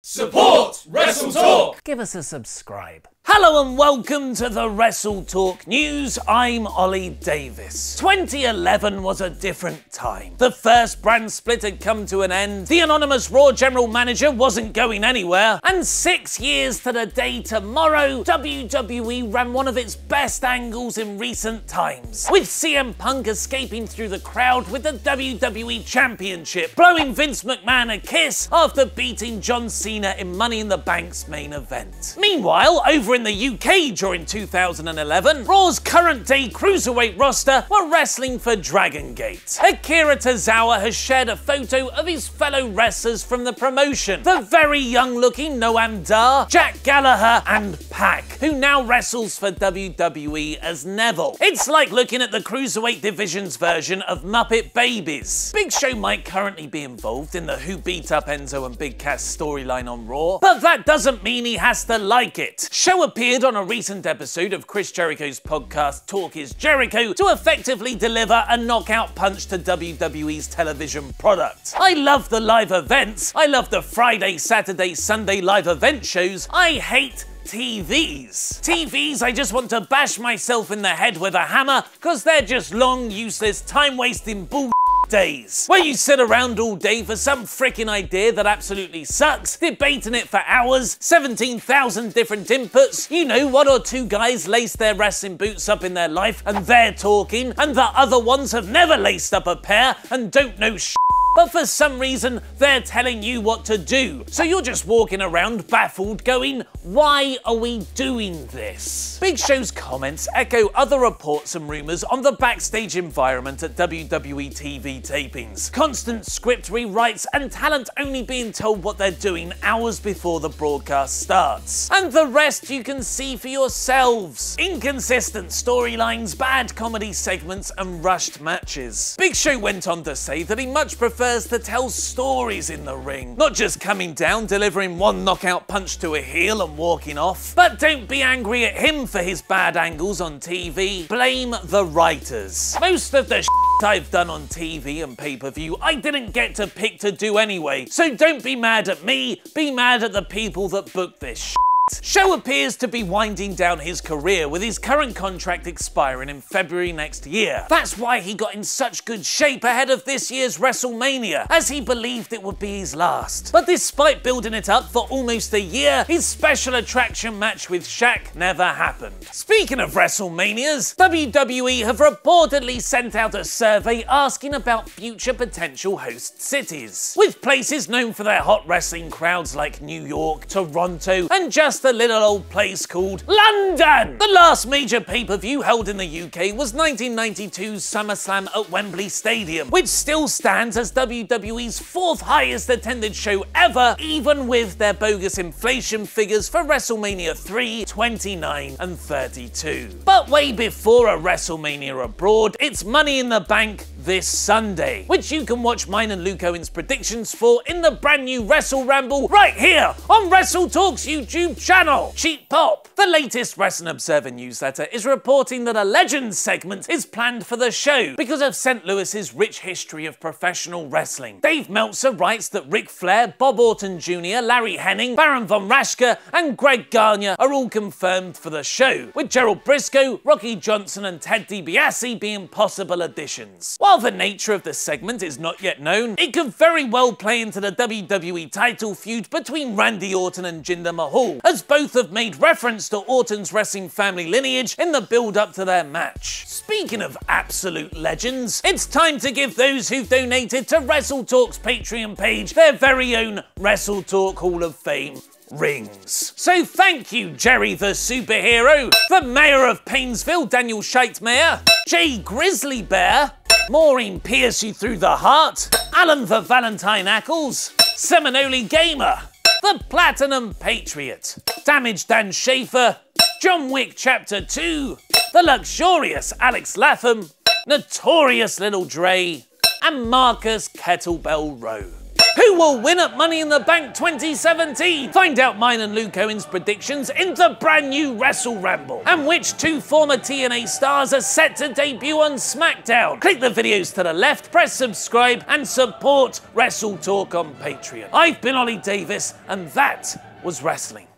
Support WrestleTalk! Give us a subscribe. Hello and welcome to the WrestleTalk News. I'm Ollie Davis. 2011 was a different time. The first brand split had come to an end, the anonymous Raw general manager wasn't going anywhere, and 6 years to the day tomorrow, WWE ran one of its best angles in recent times, with CM Punk escaping through the crowd with the WWE Championship, blowing Vince McMahon a kiss after beating John Cena in Money in the Bank's main event. Meanwhile, over in the UK during 2011, Raw's current-day cruiserweight roster were wrestling for Dragon Gate. Akira Tozawa has shared a photo of his fellow wrestlers from the promotion. The very young-looking Noam Dar, Jack Gallagher, and Pac, who now wrestles for WWE as Neville. It's like looking at the cruiserweight division's version of Muppet Babies. Big Show might currently be involved in the Who Beat Up Enzo and Big Cass storyline on Raw, but that doesn't mean he has to like it. Show appeared on a recent episode of Chris Jericho's podcast Talk is Jericho to effectively deliver a knockout punch to WWE's television product. I love the live events. I love the Friday, Saturday, Sunday live event shows. I hate TVs, I just want to bash myself in the head with a hammer because they're just long, useless, time-wasting bull days, where you sit around all day for some frickin' idea that absolutely sucks, debating it for hours, 17,000 different inputs. You know, one or two guys lace their wrestling boots up in their life and they're talking, and the other ones have never laced up a pair and don't know shit. But for some reason, they're telling you what to do. So you're just walking around baffled going, why are we doing this? Big Show's comments echo other reports and rumours on the backstage environment at WWE TV tapings. Constant script rewrites and talent only being told what they're doing hours before the broadcast starts. And the rest you can see for yourselves. Inconsistent storylines, bad comedy segments and rushed matches. Big Show went on to say that he much prefers to tell stories in the ring, not just coming down, delivering one knockout punch to a heel and walking off. But don't be angry at him for his bad angles on TV. Blame the writers. Most of the I've done on TV and pay-per-view I didn't get to pick to do anyway, so don't be mad at me, be mad at the people that booked this Show appears to be winding down his career with his current contract expiring in February next year. That's why he got in such good shape ahead of this year's WrestleMania, as he believed it would be his last. But despite building it up for almost a year, his special attraction match with Shaq never happened. Speaking of WrestleManias, WWE have reportedly sent out a survey asking about future potential host cities, with places known for their hot wrestling crowds like New York, Toronto, and just a little old place called London. The last major pay-per-view held in the UK was 1992's SummerSlam at Wembley Stadium, which still stands as WWE's 4th highest attended show ever, even with their bogus inflation figures for WrestleMania 3, 29 and 32. But way before a WrestleMania abroad, it's Money in the Bank this Sunday, which you can watch mine and Luke Owen's predictions for in the brand new Wrestle Ramble right here on WrestleTalk's YouTube channel. Cheap Pop. The latest Wrestling Observer newsletter is reporting that a Legends segment is planned for the show because of St. Louis's rich history of professional wrestling. Dave Meltzer writes that Ric Flair, Bob Orton Jr., Larry Hennig, Baron von Raschke, and Greg Gagne are all confirmed for the show, with Gerald Briscoe, Rocky Johnson, and Ted DiBiase being possible additions. While the nature of the segment is not yet known, it could very well play into the WWE title feud between Randy Orton and Jinder Mahal, as both have made reference to Orton's wrestling family lineage in the build-up to their match. Speaking of absolute legends, it's time to give those who've donated to WrestleTalk's Patreon page their very own WrestleTalk Hall of Fame rings. So thank you, Jerry the Superhero, the Mayor of Painesville, Daniel Scheitmeyer, Jay Grizzly Bear, Maureen Pierce You Through the Heart, Alan the Valentine Ackles, Seminole Gamer, The Platinum Patriot, Damage Dan Schaefer, John Wick Chapter 2, The Luxurious Alex Latham, Notorious Little Dre, and Marcus Kettlebell Rowe. Who will win at Money in the Bank 2017? Find out mine and Luke Owen's predictions in the brand new Wrestle Ramble. And which two former TNA stars are set to debut on SmackDown? Click the videos to the left, press subscribe, and support WrestleTalk on Patreon. I've been Ollie Davis, and that was wrestling.